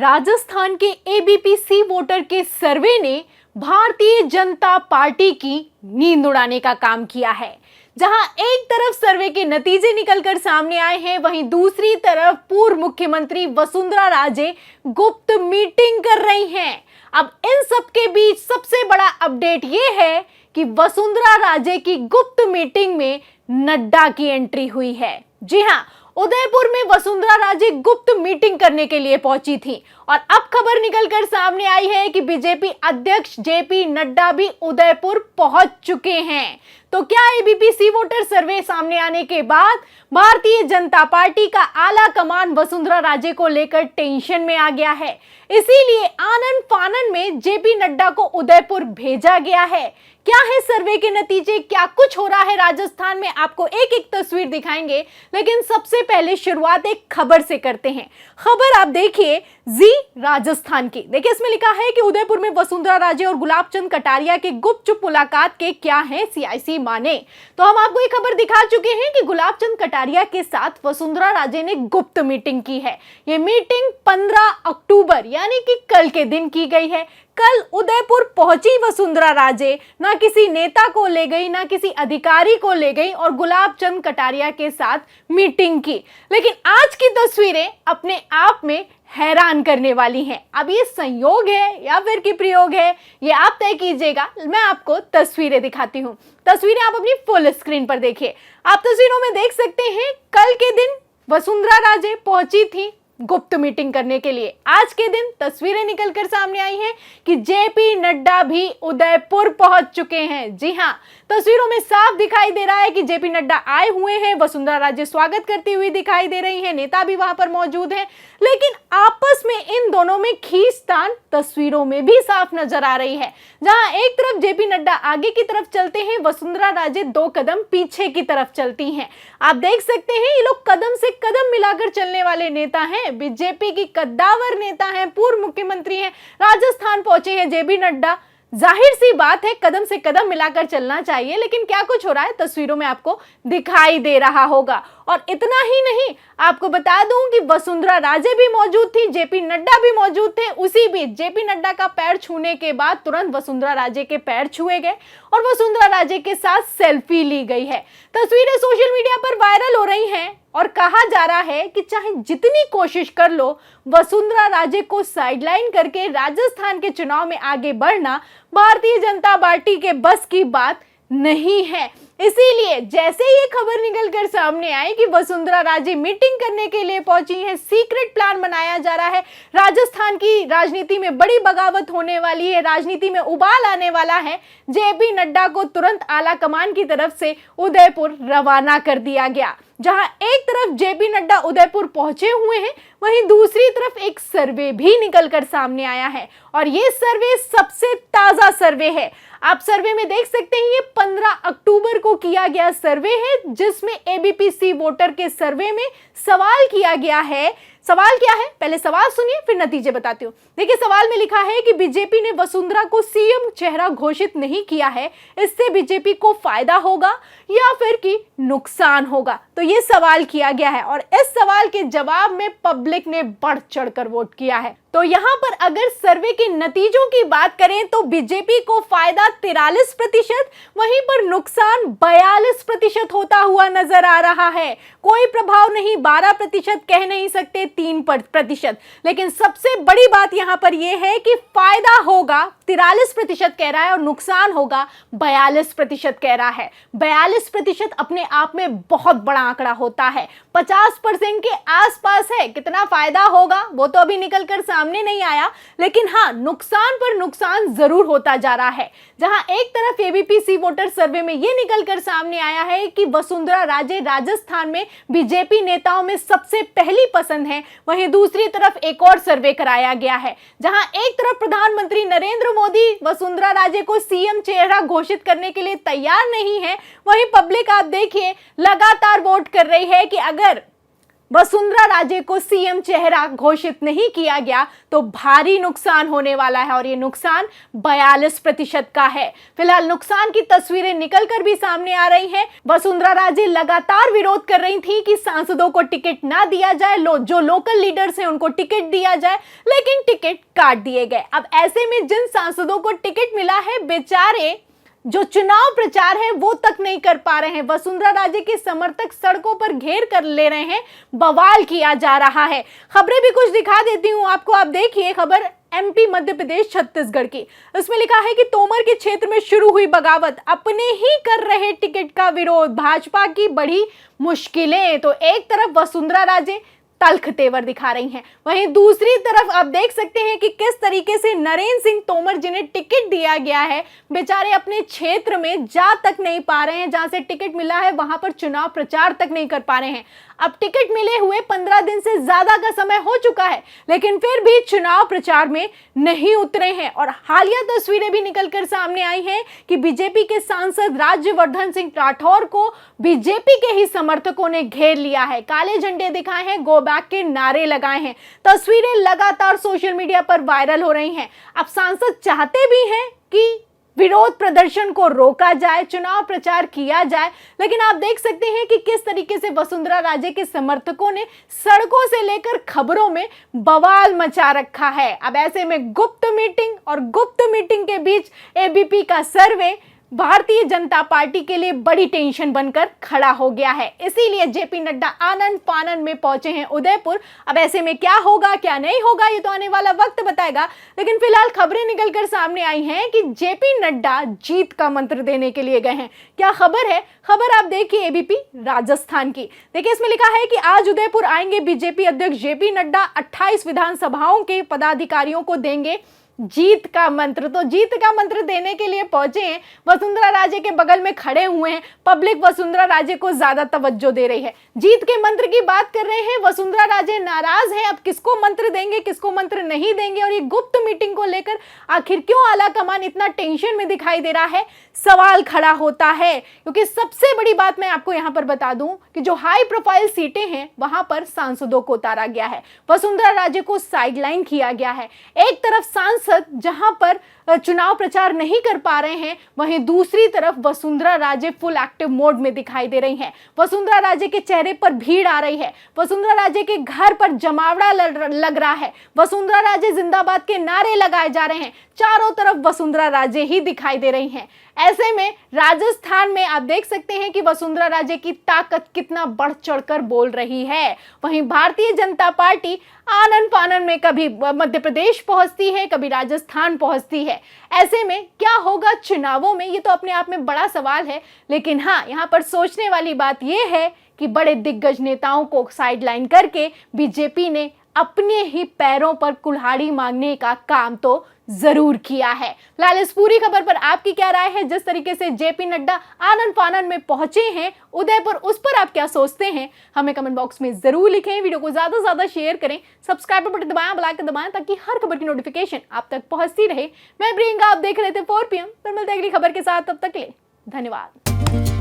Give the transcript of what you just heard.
राजस्थान के ABP voter के सर्वे ने भारतीय जनता पार्टी की नींद उड़ाने का काम किया है। जहां एक तरफ सर्वे के नतीजे निकलकर सामने आए हैं, वहीं दूसरी तरफ पूर्व मुख्यमंत्री वसुंधरा राजे गुप्त मीटिंग कर रही हैं। अब इन सब के बीच सबसे बड़ा अपडेट ये है कि वसुंधरा राजे की गुप्त मीटिंग में नड्डा की एंट्री हुई है। जी हां, उदयपुर में वसुंधरा राजे गुप्त मीटिंग करने के लिए पहुंची थी और अब खबर निकलकर सामने आई है कि बीजेपी अध्यक्ष जेपी नड्डा भी उदयपुर पहुंच चुके हैं। तो क्या एबीपी वोटर सर्वे सामने आने के बाद भारतीय जनता पार्टी का आला कमान वसुंधरा राजे को लेकर टेंशन में आ गया है? इसीलिए आनन फानन में जेपी नड्डा को उदयपुर भेजा गया है। क्या है सर्वे के नतीजे, क्या कुछ हो रहा है राजस्थान में, आपको एक एक तस्वीर दिखाएंगे। लेकिन सबसे पहले शुरुआत एक खबर से करते हैं। खबर आप देखिए जी राजस्थान की। देखिए इसमें लिखा है कि उदयपुर में वसुंधरा राजे और गुलाब चंद कटारिया के गुपचुप मुलाकात के क्या है सियासी माने। तो हम आपको ये खबर दिखा चुके हैं कि गुलाब चंद कटारिया के साथ वसुंधरा राजे ने गुप्त मीटिंग की है। ये मीटिंग 15 अक्टूबर यानी कि कल के दिन की गई है। कल उदयपुर पहुंची वसुंधरा राजे, ना किसी नेता को ले गई, ना किसी अधिकारी को ले गई और गुलाब चंद कटारिया के साथ मीटिंग की। लेकिन आज की तस्वीरें अपने आप में हैरान करने वाली हैं। अब ये संयोग है या फिर कि प्रयोग है, ये आप तय कीजिएगा। मैं आपको तस्वीरें दिखाती हूँ। तस्वीरें आप अपनी फुल स्क्रीन पर देखिए। आप तस्वीरों में देख सकते हैं कल के दिन वसुंधरा राजे पहुंची थी गुप्त मीटिंग करने के लिए। आज के दिन तस्वीरें निकलकर सामने आई हैं कि जेपी नड्डा भी उदयपुर पहुंच चुके हैं। जी हां, तस्वीरों में साफ दिखाई दे रहा है कि जेपी नड्डा आए हुए हैं। वसुंधरा राजे स्वागत करती हुई दिखाई दे रही हैं, नेता भी वहां पर मौजूद हैं। लेकिन आपस में इन दोनों में खींचतान तस्वीरों में भी साफ नजर आ रही है। जहां एक तरफ जेपी नड्डा आगे की तरफ चलते हैं, वसुंधरा राजे 2 कदम पीछे की तरफ चलती हैं। आप देख सकते हैं ये लोग कदम से कदम मिलाकर चलने वाले नेता हैं। बीजेपी की कद्दावर नेता हैं, पूर्व मुख्यमंत्री हैं, राजस्थान पहुंचे हैं जेपी नड्डा। जाहिर सी बात है कदम से कदम मिलाकर चलना चाहिए। लेकिन क्या कुछ हो रहा है तस्वीरों में आपको दिखाई दे रहा होगा। और इतना ही नहीं, आपको बता दूं कि वसुंधरा राजे भी मौजूद थी, जेपी नड्डा भी मौजूद थे। उसी बीच जेपी नड्डा का पैर छूने के बाद तुरंत वसुंधरा राजे के पैर छुए गए और वसुंधरा राजे के साथ सेल्फी ली गई है। तस्वीरें सोशल मीडिया पर वायरल हो रही हैं और कहा जा रहा है कि चाहे जितनी कोशिश कर लो, वसुंधरा राजे को साइडलाइन करके राजस्थान के चुनाव में आगे बढ़ना भारतीय जनता पार्टी के बस की बात नहीं है। इसीलिए जैसे ये खबर निकलकर सामने आई कि वसुंधरा राजे मीटिंग करने के लिए पहुंची है, सीक्रेट प्लान बनाया जा रहा है, राजस्थान की राजनीति में बड़ी बगावत होने वाली है, राजनीति में उबाल आने वाला है, जेपी नड्डा को तुरंत आला कमान की तरफ से उदयपुर रवाना कर दिया गया। जहां एक तरफ जेपी नड्डा उदयपुर पहुंचे हुए हैं, वहीं दूसरी तरफ एक सर्वे भी निकलकर सामने आया है और ये सर्वे सबसे ताजा सर्वे है। आप सर्वे में देख सकते हैं ये 15 अक्टूबर को किया गया सर्वे है, जिसमें एबीपी वोटर के सर्वे में सवाल किया गया है। सवाल क्या है, पहले सवाल सुनिए फिर नतीजे बताती हूँ। देखिए सवाल में लिखा है कि बीजेपी ने वसुंधरा को सीएम चेहरा घोषित नहीं किया है, इससे बीजेपी को फायदा होगा या फिर कि नुकसान होगा। तो ये सवाल किया गया है और इस सवाल के जवाब में पब्लिक ने बढ़ चढ़कर वोट किया है। तो यहाँ पर अगर सर्वे के नतीजों की बात करें तो बीजेपी को फायदा 43%, वहीं पर नुकसान 42% होता हुआ नजर आ रहा है। कोई प्रभाव नहीं, 12% कह नहीं सकते, 3%। लेकिन सबसे बड़ी बात यहाँ पर यह है कि फायदा होगा 43% कह रहा है और नुकसान होगा 42% कह रहा है। 42% अपने आप में बहुत बड़ा आंकड़ा होता है, 50% के आसपास है। कितना फायदा होगा वो तो अभी निकलकर सामने नहीं आया, लेकिन हाँ नुकसान पर नुकसान जरूर होता जा रहा है। जहां एक तरफ एबीपी वोटर सर्वे में यह निकलकर सामने आया है कि वसुंधरा राजे राजस्थान में बीजेपी नेताओं में सबसे पहली पसंद है, वहीं दूसरी तरफ एक और सर्वे कराया गया है जहां एक तरफ प्रधानमंत्री नरेंद्र मोदी वसुंधरा राजे को सीएम चेहरा घोषित करने के लिए तैयार नहीं है, वहीं पब्लिक आप देखिए लगातार वोट कर रही है कि अगर वसुंधरा राजे को सीएम चेहरा घोषित नहीं किया गया तो भारी नुकसान होने वाला है और ये नुकसान 42% का है। फिलहाल नुकसान की तस्वीरें निकलकर भी सामने आ रही हैं। वसुंधरा राजे लगातार विरोध कर रही थी कि सांसदों को टिकट ना दिया जाए, जो लोकल लीडर्स हैं उनको टिकट दिया जाए, लेकिन टिकट काट दिए गए। अब ऐसे में जिन सांसदों को टिकट मिला है, बेचारे जो चुनाव प्रचार है वो तक नहीं कर पा रहे हैं। वसुंधरा राजे के समर्थक सड़कों पर घेर कर ले रहे हैं, बवाल किया जा रहा है। खबरें भी कुछ दिखा देती हूं आपको, आप देखिए खबर एमपी, मध्य प्रदेश, छत्तीसगढ़ की। उसमें लिखा है कि तोमर के क्षेत्र में शुरू हुई बगावत, अपने ही कर रहे टिकट का विरोध, भाजपा की बड़ी मुश्किलें। तो एक तरफ वसुंधरा राजे तल्ख तेवर दिखा रही हैं, वहीं दूसरी तरफ आप देख सकते हैं कि किस तरीके से नरेंद्र सिंह तोमर, जिन्हें टिकट दिया गया है, बेचारे अपने क्षेत्र में जा तक नहीं पा रहे हैं। जहां से टिकट मिला है वहां पर चुनाव प्रचार तक नहीं कर पा रहे हैं। अब टिकट मिले हुए 15 दिन से ज्यादा का समय हो चुका है, लेकिन फिर भी चुनाव प्रचार में नहीं उतरे हैं। और हालिया तस्वीरें भी निकलकर सामने आई हैं कि बीजेपी के सांसद राज्यवर्धन सिंह राठौर को बीजेपी के ही समर्थकों ने घेर लिया है, काले झंडे दिखाए हैं, गो बैक के नारे लगाए हैं। तस्वीरें लगातार सोशल मीडिया पर वायरल हो रही हैं। अब सांसद चाहते भी हैं कि विरोध प्रदर्शन को रोका जाए, चुनाव प्रचार किया जाए, लेकिन आप देख सकते हैं कि किस तरीके से वसुंधरा राजे के समर्थकों ने सड़कों से लेकर खबरों में बवाल मचा रखा है। अब ऐसे में गुप्त मीटिंग के बीच एबीपी का सर्वे भारतीय जनता पार्टी के लिए बड़ी टेंशन बनकर खड़ा हो गया है। इसीलिए जेपी नड्डा आनन फानन में पहुंचे हैं उदयपुर। अब ऐसे में क्या होगा क्या नहीं होगा ये तो आने वाला वक्त बताएगा, लेकिन फिलहाल खबरें निकलकर सामने आई हैं कि जेपी नड्डा जीत का मंत्र देने के लिए गए हैं। क्या खबर है? खबर आप देखिए एबीपी राजस्थान की। देखिए इसमें लिखा है कि आज उदयपुर आएंगे बीजेपी अध्यक्ष जेपी नड्डा, 28 विधानसभाओं के पदाधिकारियों को देंगे जीत का मंत्र। तो जीत का मंत्र देने के लिए पहुंचे हैं, वसुंधरा राजे के बगल में खड़े हुए हैं। पब्लिक वसुंधरा राजे को ज्यादा तवज्जो दे रही है, जीत के मंत्र की बात कर रहे हैं। वसुंधरा राजे नाराज हैं, अब किसको मंत्र देंगे किसको मंत्र नहीं देंगे, और ये गुप्त मीटिंग को लेकर आखिर क्यों आला कमान इतना टेंशन में दिखाई दे रहा है, सवाल खड़ा होता है। क्योंकि सबसे बड़ी बात मैं आपको यहां पर बता दूं कि जो हाई प्रोफाइल सीटें हैं वहां पर सांसदों को उतारा गया है, वसुंधरा राजे को साइडलाइन किया गया है। एक तरफ सांसद जहां पर चुनाव प्रचार नहीं कर पा रहे हैं, वहीं दूसरी तरफ Vasundhara Raje full active mode में दिखाई दे रही हैं। वसुंधरा राजे के चेहरे पर भीड़ आ रही है, वसुंधरा राजे के घर पर जमावड़ा लग रहा है, वसुंधरा राजे जिंदाबाद के नारे लगाए जा रहे हैं, चारों तरफ वसुंधरा राजे ही दिखाई दे रही हैं। ऐसे में राजस्थान में आप देख सकते हैं कि वसुंधरा राजे की ताकत कितना बढ़ चढ़कर बोल रही है। वहीं भारतीय जनता पार्टी आनन फानन में कभी मध्य प्रदेश पहुंचती है, कभी राजस्थान पहुंचती है। ऐसे में क्या होगा चुनावों में, ये तो अपने आप में बड़ा सवाल है। लेकिन हाँ, यहाँ पर सोचने वाली बात यह है कि बड़े दिग्गज नेताओं को साइडलाइन करके बीजेपी ने अपने ही पैरों पर कुल्हाड़ी मांगने का काम तो जरूर किया है। फिलहाल इस पूरी खबर पर आपकी क्या राय है? जिस तरीके से जेपी नड्डा आनन फानन में पहुंचे हैं उदयपुर, उस पर आप क्या सोचते हैं? हमें कमेंट बॉक्स में जरूर लिखें। वीडियो को ज्यादा से ज्यादा शेयर करें, सब्सक्राइब बटन दबाएं, बेल आइकन दबाएं ताकि हर खबर की नोटिफिकेशन आप तक पहुंचती रहे। मैं प्रियंका, आप देख रहे थे 4 PM। फिर मिलते हैं अगली खबर के साथ, तब तक के लिए धन्यवाद।